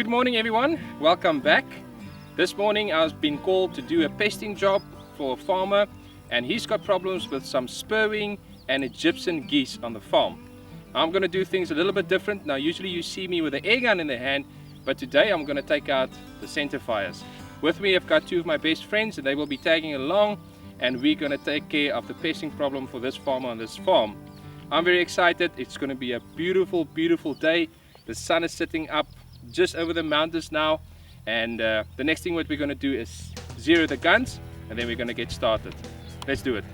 Good morning everyone, welcome back. This morning I've been called to do a pesting job for a farmer, and he's got problems with some Spurwing and Egyptian geese on the farm. I'm going to do things a little bit different. Now usually you see me with an air gun in the hand, but today I'm going to take out the center fires. With me I've got two of my best friends and they will be tagging along, and we're going to take care of the pesting problem for this farmer on this farm. I'm very excited. It's going to be a beautiful day. The sun is sitting up just over the mountains now, and the next thing what we're going to do is zero the guns, and then we're going to get started. Let's do it.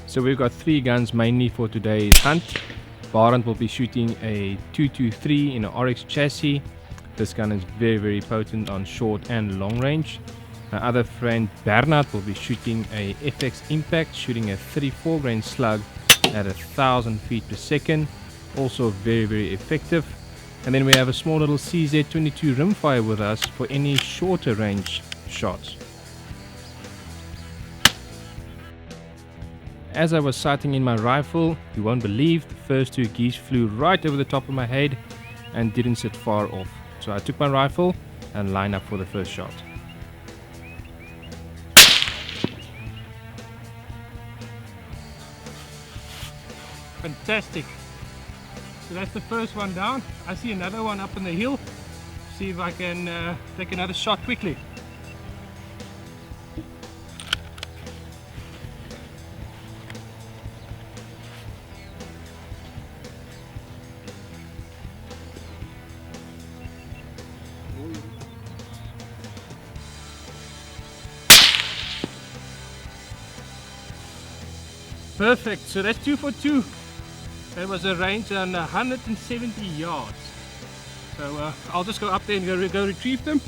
So we've got three guns mainly for today's hunt. Barend will be shooting a 223 in an RX chassis. This gun is very potent on short and long range. My other friend Bernard will be shooting a FX Impact, shooting a 34 grain slug at 1000 feet per second. Also very effective. And then we have a small little CZ22 rimfire with us for any shorter range shots. As I was sighting in my rifle, you won't believe the first two geese flew right over the top of my head and didn't sit far off. So I took my rifle and lined up for the first shot. Fantastic. So that's the first one down. I see another one up on the hill. See if I can take another shot quickly. Perfect, so that's 2 for 2. That was a range on 170 yards. So I'll just go up there and go retrieve them.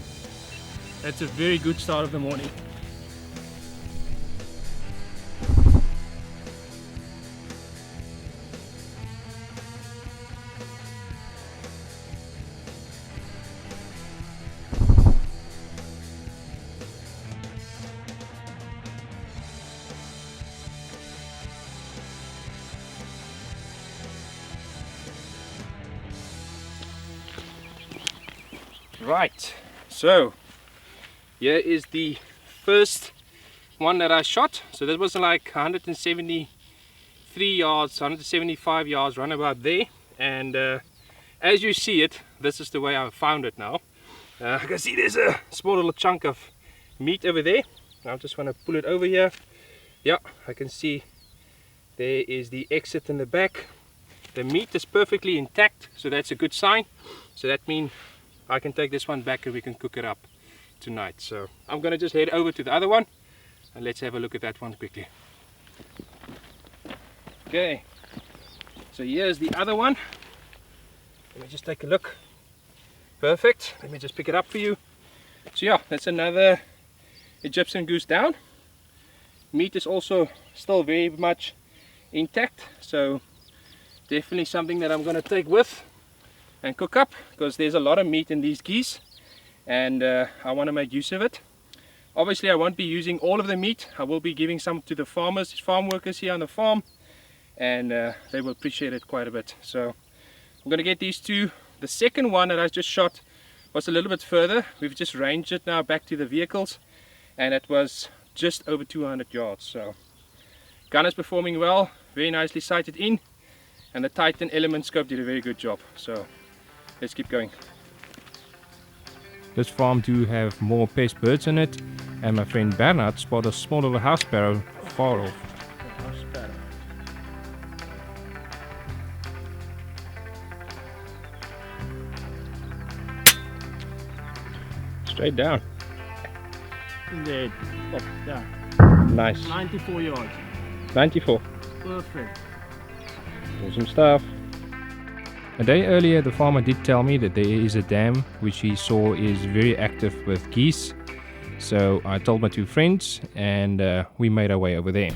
That's a very good start of the morning. Right, so here is the first one that I shot. So that was like 173 yards, 175 yards, run about there. And as you see it, this is the way I found it now. I can see there's a small little chunk of meat over there. I just want to pull it over here. Yeah, I can see there is the exit in the back. The meat is perfectly intact, so that's a good sign. So that means I can take this one back and we can cook it up tonight. So I'm going to just head over to the other one and let's have a look at that one quickly. Okay, so here's the other one. Let me just take a look. Perfect. Let me just pick it up for you. So yeah, that's another Egyptian goose down. Meat is also still very much intact, so definitely something that I'm going to take with and cook up, because there's a lot of meat in these geese and I want to make use of it. Obviously I won't be using all of the meat. I will be giving some to the farmers, farm workers here on the farm, and they will appreciate it quite a bit. So I'm going to get these two. The second one that I just shot was a little bit further. We've just ranged it now back to the vehicles, and it was just over 200 yards. So gun is performing well, very nicely sighted in, and the Titan element scope did a very good job. So let's keep going. This farm do have more pest birds in it, and my friend Bernard spotted a small little house sparrow far off. Straight down. Indeed. Oh, yeah. Nice. 94 yards. 94. Perfect. Awesome stuff. A day earlier the farmer did tell me that there is a dam which he saw is very active with geese. So I told my two friends and we made our way over there.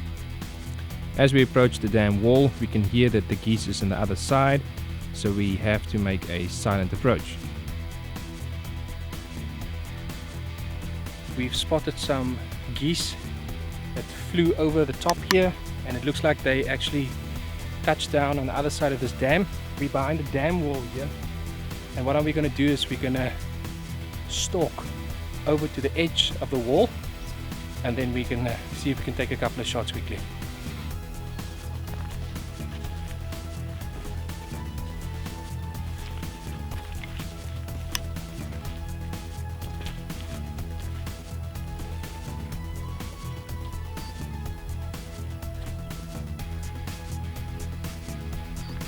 As we approach the dam wall, we can hear that the geese is on the other side, so we have to make a silent approach. We've spotted some geese that flew over the top here, and it looks like they actually touched down on the other side of this dam. We're behind the dam wall here, And what are we going to do is we're going to stalk over to the edge of the wall, and then we can see if we can take a couple of shots quickly.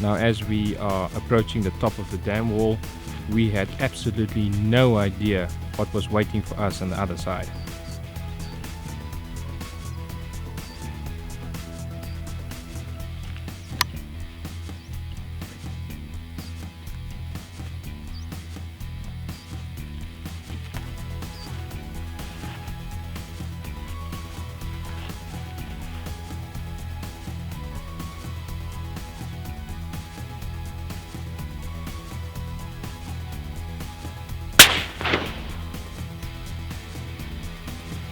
Now, as we are approaching the top of the dam wall, we had absolutely no idea what was waiting for us on the other side.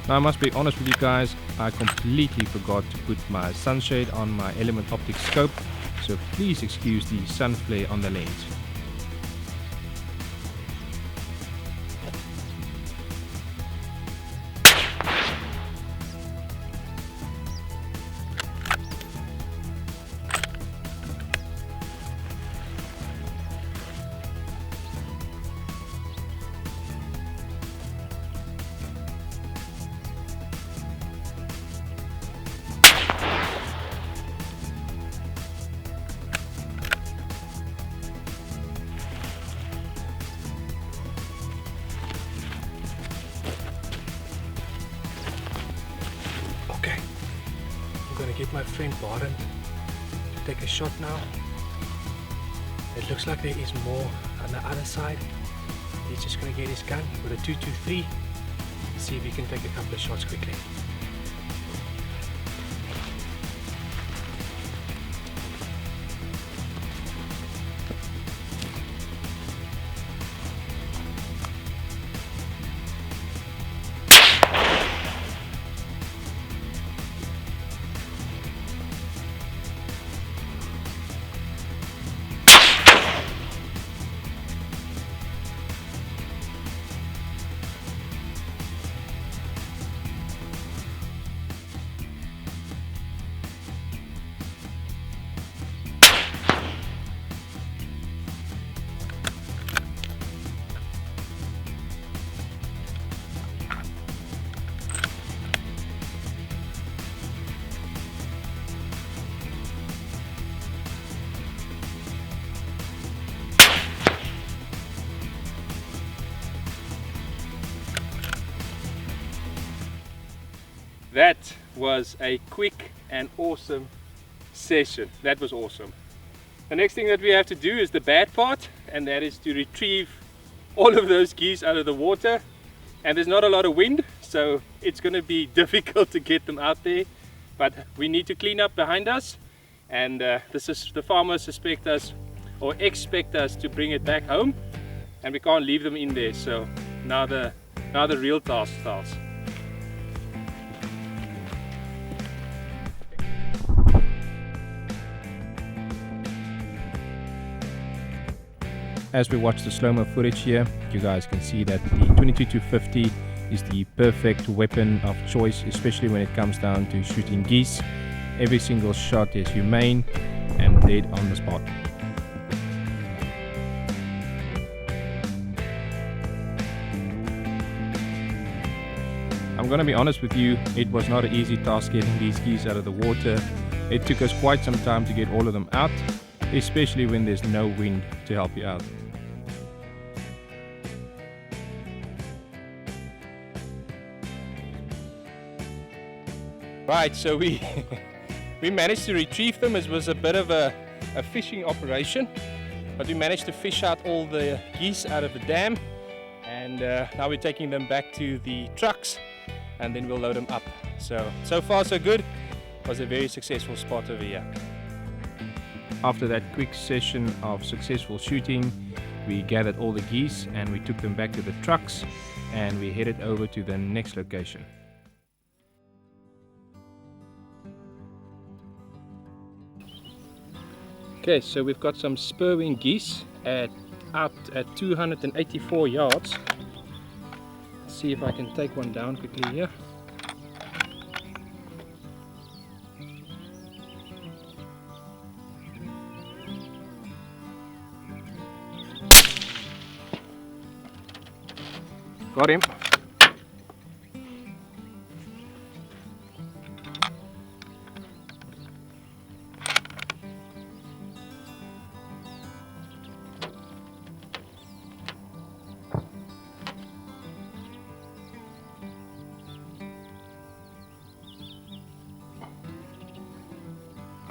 Now, I must be honest with you guys, I completely forgot to put my sunshade on my Element Optics scope, so please excuse the sun flare on the lens. Okay, I'm gonna get my friend Baron to take a shot now. It looks like there is more on the other side. He's just gonna get his gun with a 223, see if he can take a couple of shots quickly. That was a quick and awesome session. That was awesome. The next thing that we have to do is the bad part, and that is to retrieve all of those geese out of the water. And there's not a lot of wind, so it's going to be difficult to get them out there. But we need to clean up behind us, and the farmers suspect us or expect us to bring it back home, and we can't leave them in there. So now the real task starts. As we watch the slow-mo footage here, you guys can see that the 22-50 is the perfect weapon of choice, especially when it comes down to shooting geese. Every single shot is humane and dead on the spot. I'm gonna be honest with you, it was not an easy task getting these geese out of the water. It took us quite some time to get all of them out, especially when there's no wind to help you out. Right, so we managed to retrieve them. It was a bit of a fishing operation, but we managed to fish out all the geese out of the dam, and now we're taking them back to the trucks, and then we'll load them up. So far so good. It was a very successful spot over here. After that quick session of successful shooting, we gathered all the geese and we took them back to the trucks, and we headed over to the next location. Okay, so we've got some Spurwinkies at out at 284 yards. Let's see if I can take one down quickly here. Got him.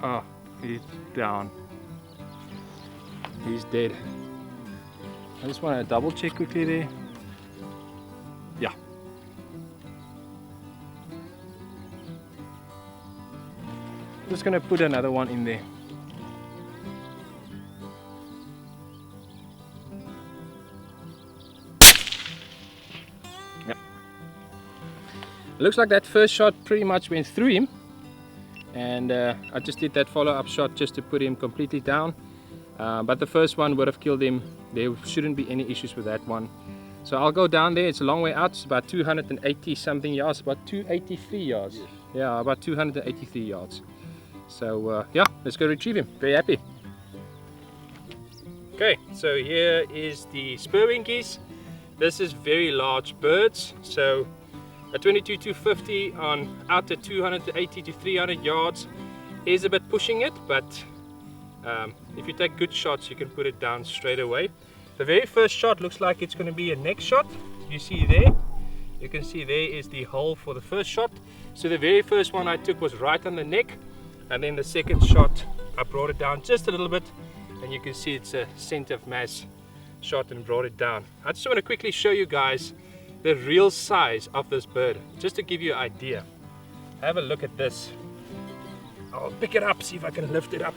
Oh, he's down. He's dead. I just want to double check quickly there. Yeah. Just gonna put another one in there. Yep. Looks like that first shot pretty much went through him. And I just did that follow-up shot just to put him completely down, but the first one would have killed him. There shouldn't be any issues with that one. So I'll go down there. It's a long way out. It's about 280 something yards, about 283 yards. Yes. Yeah, about 283 yards. So yeah, let's go retrieve him. Very happy. Okay, so here is the Spurwinkies. This is very large birds. So a 22-250 on out at 280 to 300 yards is a bit pushing it, but if you take good shots you can put it down straight away. The very first shot looks like it's going to be a neck shot. You see there, you can see there is the hole for the first shot. So the very first one I took was right on the neck, and then the second shot I brought it down just a little bit, and you can see it's a center of mass shot and brought it down. I just want to quickly show you guys the real size of this bird, just to give you an idea. Have a look at this. I'll pick it up, see if I can lift it up.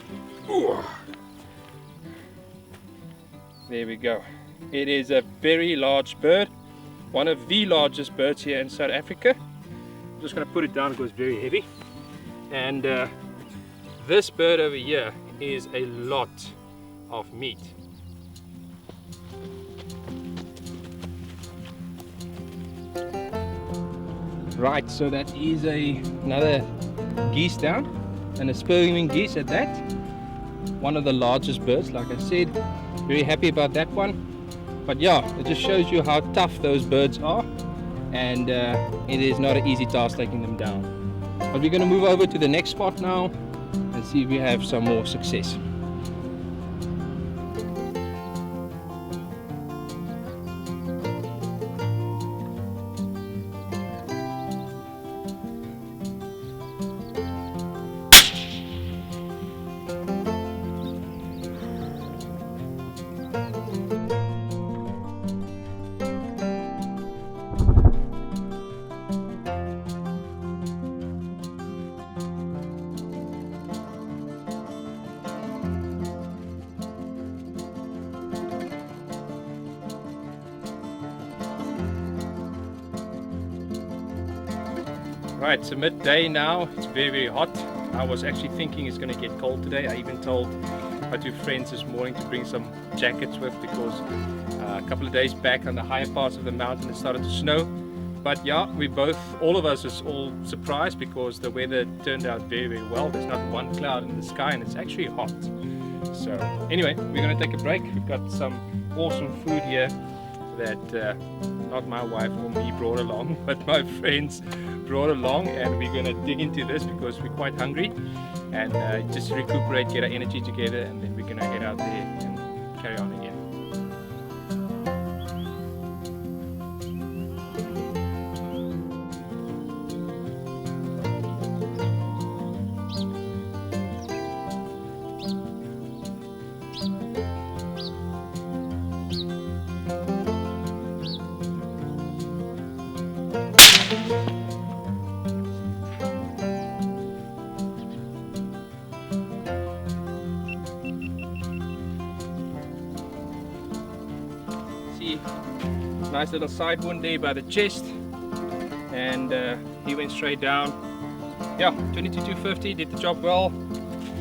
Ooh. There we go. It is a very large bird, one of the largest birds here in South Africa. I'm just going to put it down because it's very heavy. And this bird over here is a lot of meat. Right, so that is another geese down, and a Spurwinkies geese at that. One of the largest birds, like I said. Very happy about that one. But yeah, it just shows you how tough those birds are, and it is not an easy task taking them down. But we're going to move over to the next spot now and see if we have some more success. Right, it's midday now. It's very hot. I was actually thinking it's going to get cold today. I even told my two friends this morning to bring some jackets with, because a couple of days back on the higher parts of the mountain it started to snow. But yeah, all of us is all surprised because the weather turned out very well. There's not one cloud in the sky and it's actually hot. So anyway, we're going to take a break. We've got some awesome food here that not my wife or me brought along, but my friends brought along, and we're going to dig into this because we're quite hungry, and just recuperate, get our energy together, and then we're going to head out there and carry on again. Nice little side wound there by the chest, and he went straight down. Yeah, 22-250 did the job well.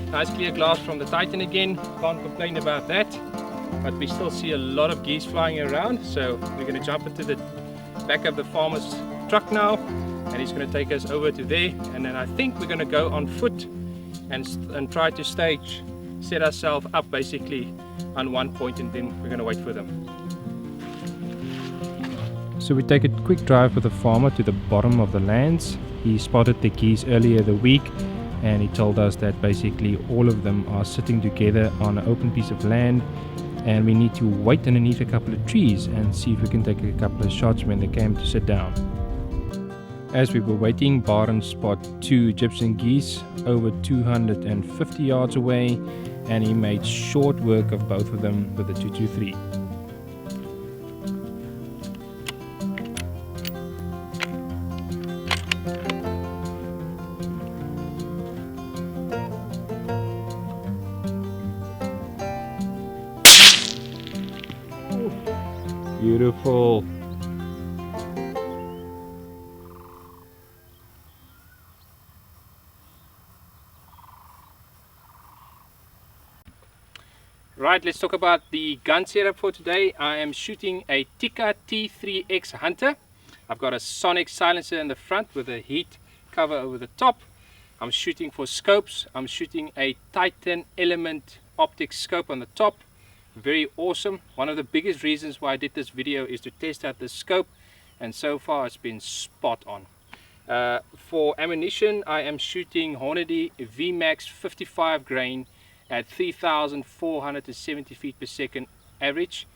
Nice clear glass from the Titan again, can't complain about that. but we still see a lot of geese flying around. So we're going to jump into the back of the farmer's truck now, and he's going to take us over to there, and then I think we're going to go on foot and try to set ourselves up basically on one point, and then we're going to wait for them. So we take a quick drive with the farmer to the bottom of the lands. He spotted the geese earlier the week, and he told us that basically all of them are sitting together on an open piece of land, and we need to wait underneath a couple of trees and see if we can take a couple of shots when they came to sit down. As we were waiting, Baron spotted 2 Egyptian geese over 250 yards away, and he made short work of both of them with the 223. Beautiful. Right, let's talk about the gun setup for today. I am shooting a Tikka T3X Hunter. I've got a sonic silencer in the front with a heat cover over the top. I'm shooting for scopes. I'm shooting a Titan Element optic scope on the top. Very awesome. One of the biggest reasons why I did this video is to test out the scope, and so far it's been spot on. For ammunition, I am shooting Hornady VMAX 55 grain at 3,470 feet per second average.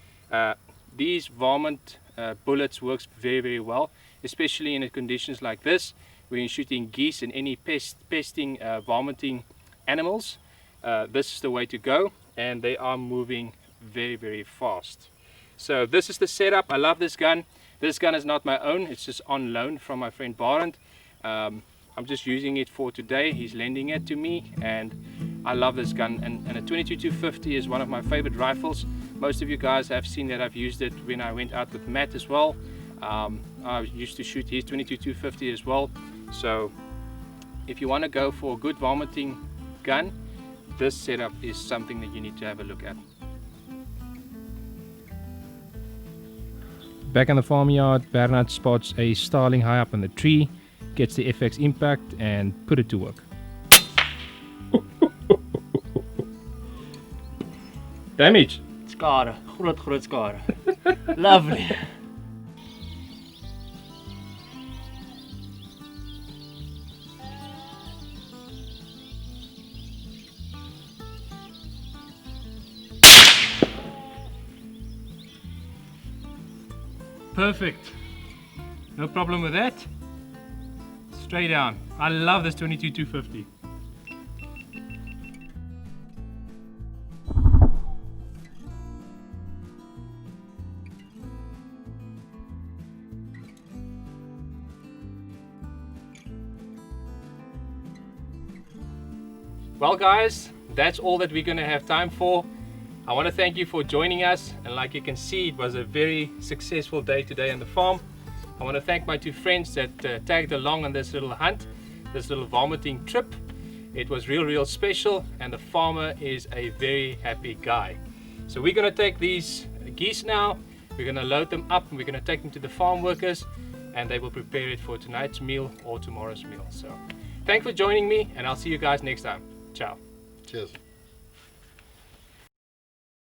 These varmint bullets works very well, especially in conditions like this when you're shooting geese and any pesting vomiting animals. This is the way to go, and they are moving very fast. So this is the setup. I love this gun. This gun is not my own, it's just on loan from my friend Barend. I'm just using it for today. He's lending it to me, and I love this gun, and a 22-250 is one of my favorite rifles. Most of you guys have seen that I've used it when I went out with Matt as well. I used to shoot his 22-250 as well. So if you want to go for a good vomiting gun, this setup is something that you need to have a look at. Back in the farmyard, Bernard spots a starling high up in the tree, gets the FX impact and put it to work. Damage. Skade. Groot skade. Lovely. Perfect. No problem with that. Straight down. I love this 22-250. Well guys, that's all that we're going to have time for. I want to thank you for joining us, and like you can see, it was a very successful day today on the farm. I want to thank my 2 friends that tagged along on this little hunt, this little vomiting trip. It was real special, and the farmer is a very happy guy. So we're going to take these geese now, we're going to load them up, and we're going to take them to the farm workers, and they will prepare it for tonight's meal or tomorrow's meal. So thanks for joining me, and I'll see you guys next time. Ciao. Cheers.